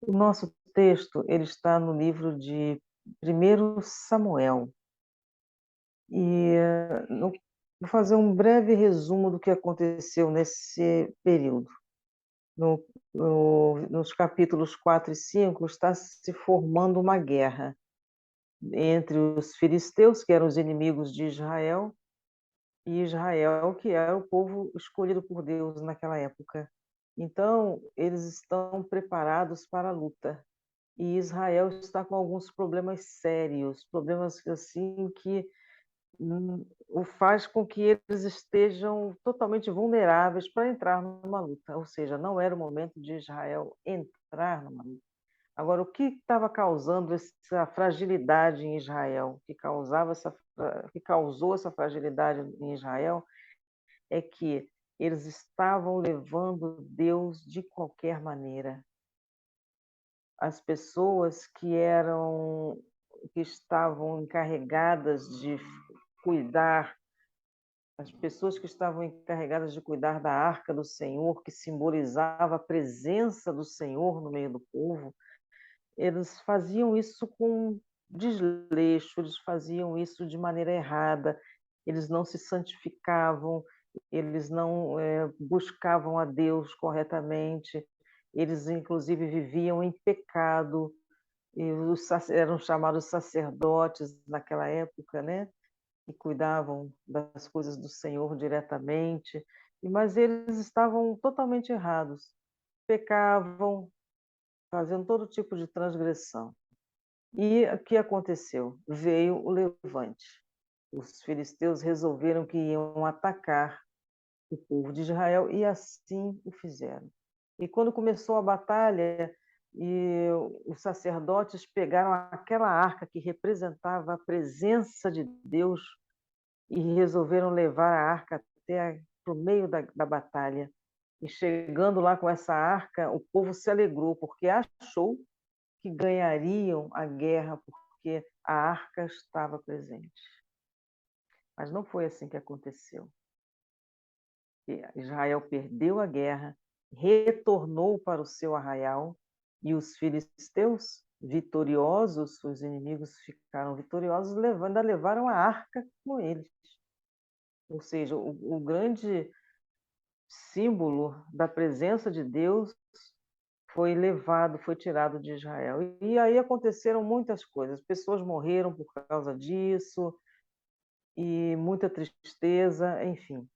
O nosso texto, ele está no livro de 1 Samuel. Vou fazer um breve resumo do que aconteceu nesse período. Nos capítulos 4 e 5 está se formando uma guerra entre os filisteus, que eram os inimigos de Israel, e Israel, que era o povo escolhido por Deus naquela época. Então, eles estão preparados para a luta. E Israel está com alguns problemas sérios, problemas assim que o faz com que eles estejam totalmente vulneráveis para entrar numa luta, ou seja, não era o momento de Israel entrar numa luta. Agora, o que estava causando essa fragilidade em Israel, que causou essa fragilidade em Israel, é que eles estavam levando Deus de qualquer maneira. As pessoas que estavam encarregadas de cuidar as pessoas que estavam encarregadas de cuidar da arca do Senhor, que simbolizava a presença do Senhor no meio do povo, eles faziam isso com desleixo, eles faziam isso de maneira errada, eles não se santificavam, eles não buscavam a Deus corretamente, eles inclusive viviam em pecado, e eram chamados sacerdotes naquela época, né? Que cuidavam das coisas do Senhor diretamente, mas eles estavam totalmente errados, pecavam, faziam todo tipo de transgressão. E o que aconteceu? Veio o levante. Os filisteus resolveram que iam atacar o povo de Israel e assim o fizeram. E quando começou a batalha, e os sacerdotes pegaram aquela arca que representava a presença de Deus e resolveram levar a arca até para o meio da batalha. E chegando lá com essa arca, o povo se alegrou, porque achou que ganhariam a guerra, porque a arca estava presente. Mas não foi assim que aconteceu. Israel perdeu a guerra, retornou para o seu arraial, e os filisteus, vitoriosos, os inimigos ficaram vitoriosos, ainda levaram a arca com eles. Ou seja, o grande símbolo da presença de Deus foi tirado de Israel. E aí aconteceram muitas coisas, pessoas morreram por causa disso, e muita tristeza, enfim.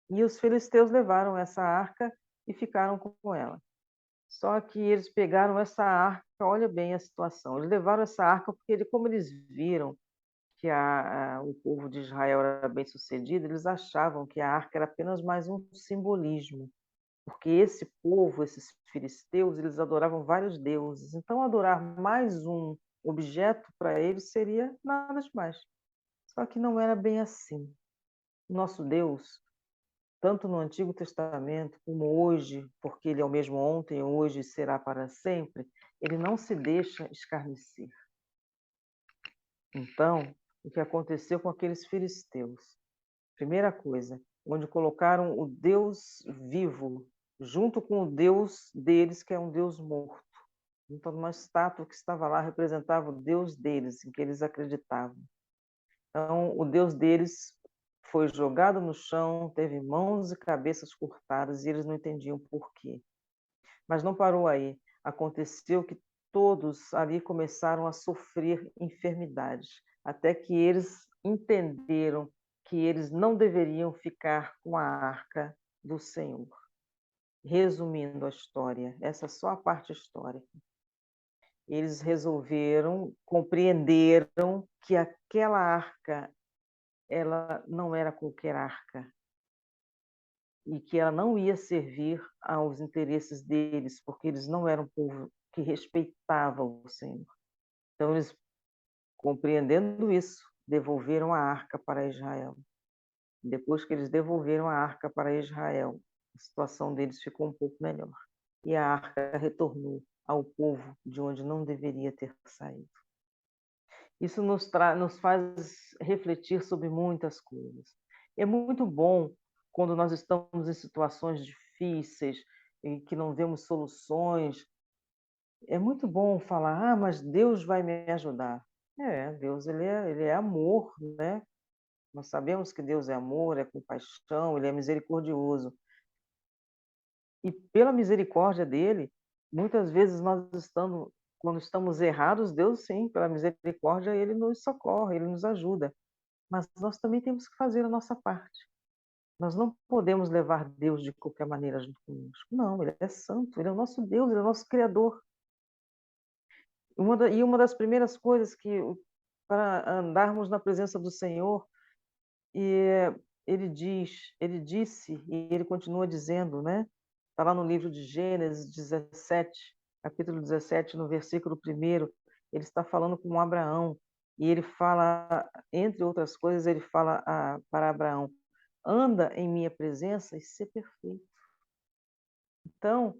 E os filisteus levaram essa arca e ficaram com ela. Só que eles pegaram essa arca, olha bem a situação, eles levaram essa arca porque, como eles viram que o povo de Israel era bem-sucedido, eles achavam que a arca era apenas mais um simbolismo, porque esse povo, esses filisteus, eles adoravam vários deuses, então adorar mais um objeto para eles seria nada demais. Só que não era bem assim. Nosso Deus, tanto no Antigo Testamento como hoje, porque Ele é o mesmo ontem, hoje e será para sempre, Ele não se deixa escarnecer. Então, o que aconteceu com aqueles filisteus? Primeira coisa, onde colocaram o Deus vivo junto com o Deus deles, que é um Deus morto. Então, uma estátua que estava lá representava o Deus deles, em que eles acreditavam. Então, o Deus deles foi jogado no chão, teve mãos e cabeças cortadas, e eles não entendiam por quê. Mas não parou aí. Aconteceu que todos ali começaram a sofrer enfermidades, até que eles entenderam que eles não deveriam ficar com a arca do Senhor. Resumindo a história, essa é só a parte histórica. Eles compreenderam que aquela arca, ela não era qualquer arca, e que ela não ia servir aos interesses deles, porque eles não eram um povo que respeitava o Senhor. Então eles, compreendendo isso, devolveram a arca para Israel. Depois que eles devolveram a arca para Israel, a situação deles ficou um pouco melhor. E a arca retornou ao povo de onde não deveria ter saído. Isso nos faz refletir sobre muitas coisas. É muito bom quando nós estamos em situações difíceis, em que não vemos soluções, É muito bom falar: "Ah, mas Deus vai me ajudar". Deus ele é amor, né. Nós sabemos que Deus é amor, é compaixão, ele é misericordioso. E pela misericórdia dele, muitas vezes quando estamos errados, Deus sim, pela misericórdia, ele nos socorre, ele nos ajuda. Mas nós também temos que fazer a nossa parte. Nós não podemos levar Deus de qualquer maneira junto conosco. Não, ele é santo, ele é o nosso Deus, ele é o nosso criador. Uma das primeiras coisas para andarmos na presença do Senhor, e ele disse, e ele continua dizendo, né, está lá no livro de Gênesis 17, capítulo 17, no versículo 1º, ele está falando com Abraão, e ele fala, entre outras coisas, ele fala para Abraão: "Anda em minha presença e ser perfeito". Então,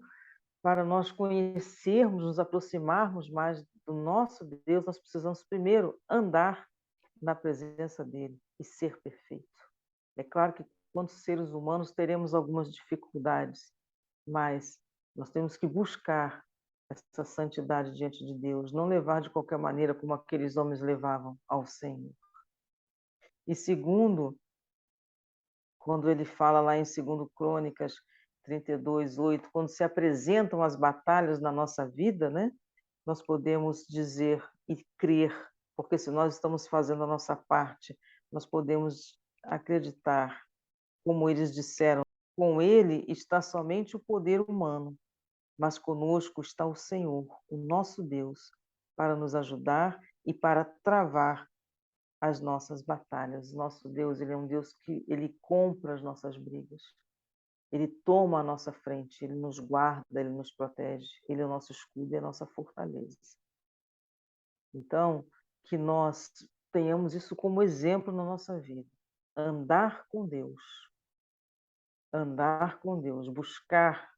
para nós conhecermos, nos aproximarmos mais do nosso Deus, nós precisamos primeiro andar na presença dele e ser perfeito. É claro que, quanto seres humanos, teremos algumas dificuldades, mas nós temos que buscar essa santidade diante de Deus, não levar de qualquer maneira como aqueles homens levavam ao Senhor. E segundo, quando ele fala lá em 2 Crônicas 32:8, quando se apresentam as batalhas na nossa vida, né, nós podemos dizer e crer, porque se nós estamos fazendo a nossa parte, nós podemos acreditar, como eles disseram: "Com ele está somente o poder humano, mas conosco está o Senhor, o nosso Deus, para nos ajudar e para travar as nossas batalhas". Nosso Deus, ele é um Deus que ele compra as nossas brigas. Ele toma a nossa frente, ele nos guarda, ele nos protege, ele é o nosso escudo e a nossa fortaleza. Então, que nós tenhamos isso como exemplo na nossa vida. Andar com Deus, buscar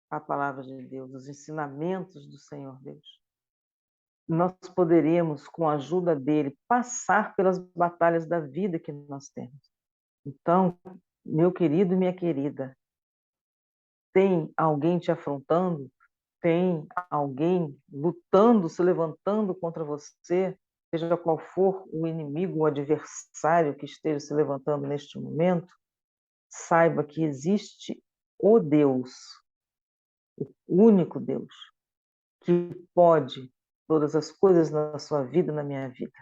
a palavra de Deus, os ensinamentos do Senhor Deus. Nós poderemos, com a ajuda dele, passar pelas batalhas da vida que nós temos. Então, meu querido e minha querida, tem alguém te afrontando? Tem alguém lutando, se levantando contra você, seja qual for o inimigo, o adversário que esteja se levantando neste momento? Saiba que existe o Deus, o único Deus, que pode todas as coisas na sua vida, na minha vida.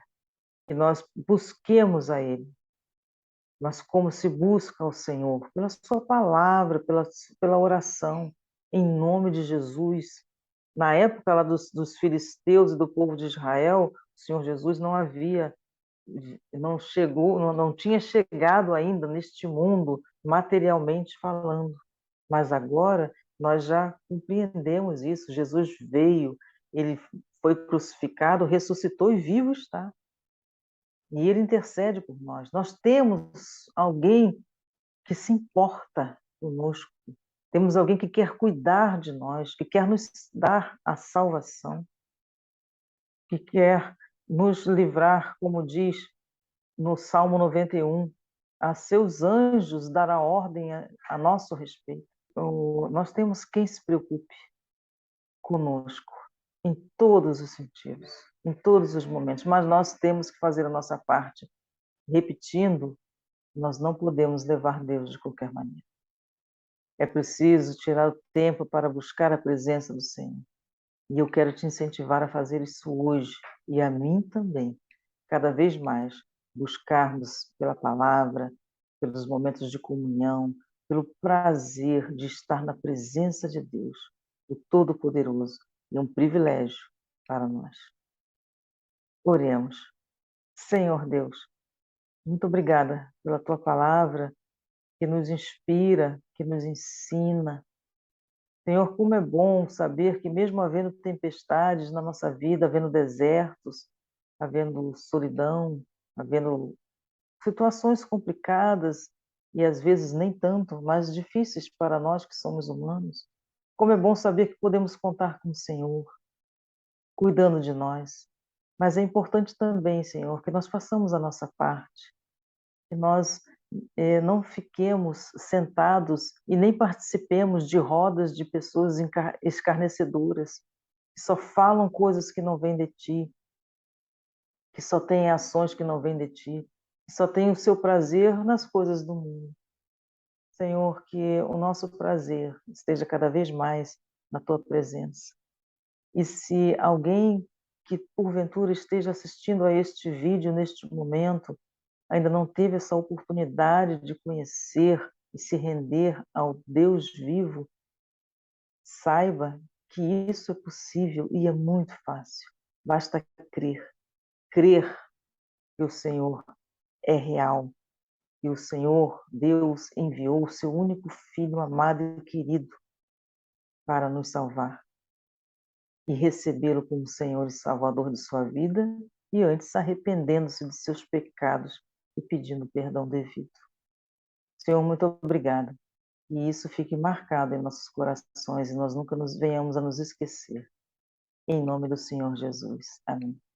Que nós busquemos a Ele. Mas como se busca ao Senhor? Pela sua palavra, pela oração, em nome de Jesus. Na época lá dos filisteus e do povo de Israel, o Senhor Jesus não chegou, não tinha chegado ainda neste mundo, materialmente falando. Mas agora nós já compreendemos isso. Jesus veio, ele foi crucificado, ressuscitou e vivo está. E ele intercede por nós. Nós temos alguém que se importa conosco. Temos alguém que quer cuidar de nós, que quer nos dar a salvação, que quer nos livrar, como diz no Salmo 91, a seus anjos dará ordem a nosso respeito. Nós temos quem se preocupe conosco, em todos os sentidos, em todos os momentos, mas nós temos que fazer a nossa parte. Repetindo, nós não podemos levar Deus de qualquer maneira. É preciso tirar o tempo para buscar a presença do Senhor. E eu quero te incentivar a fazer isso hoje, e a mim também, cada vez mais, buscarmos pela palavra, pelos momentos de comunhão, pelo prazer de estar na presença de Deus, o Todo-Poderoso, e um privilégio para nós. Oremos. Senhor Deus, muito obrigada pela tua palavra, que nos inspira, que nos ensina. Senhor, como é bom saber que, mesmo havendo tempestades na nossa vida, havendo desertos, havendo solidão, havendo situações complicadas e às vezes nem tanto, mas difíceis para nós que somos humanos, como é bom saber que podemos contar com o Senhor, cuidando de nós. Mas é importante também, Senhor, que nós façamos a nossa parte, que nós não fiquemos sentados e nem participemos de rodas de pessoas escarnecedoras, que só falam coisas que não vêm de ti, que só têm ações que não vêm de ti, que só têm o seu prazer nas coisas do mundo. Senhor, que o nosso prazer esteja cada vez mais na tua presença. E se alguém que porventura esteja assistindo a este vídeo neste momento ainda não teve essa oportunidade de conhecer e se render ao Deus vivo, saiba que isso é possível e é muito fácil. Basta crer. Crer que o Senhor é real, que o Senhor, Deus, enviou o seu único Filho amado e querido para nos salvar e recebê-lo como Senhor e Salvador de sua vida e antes arrependendo-se dos seus pecados e pedindo perdão devido. Senhor, muito obrigada. E isso fique marcado em nossos corações e nós nunca nos venhamos a nos esquecer. Em nome do Senhor Jesus. Amém.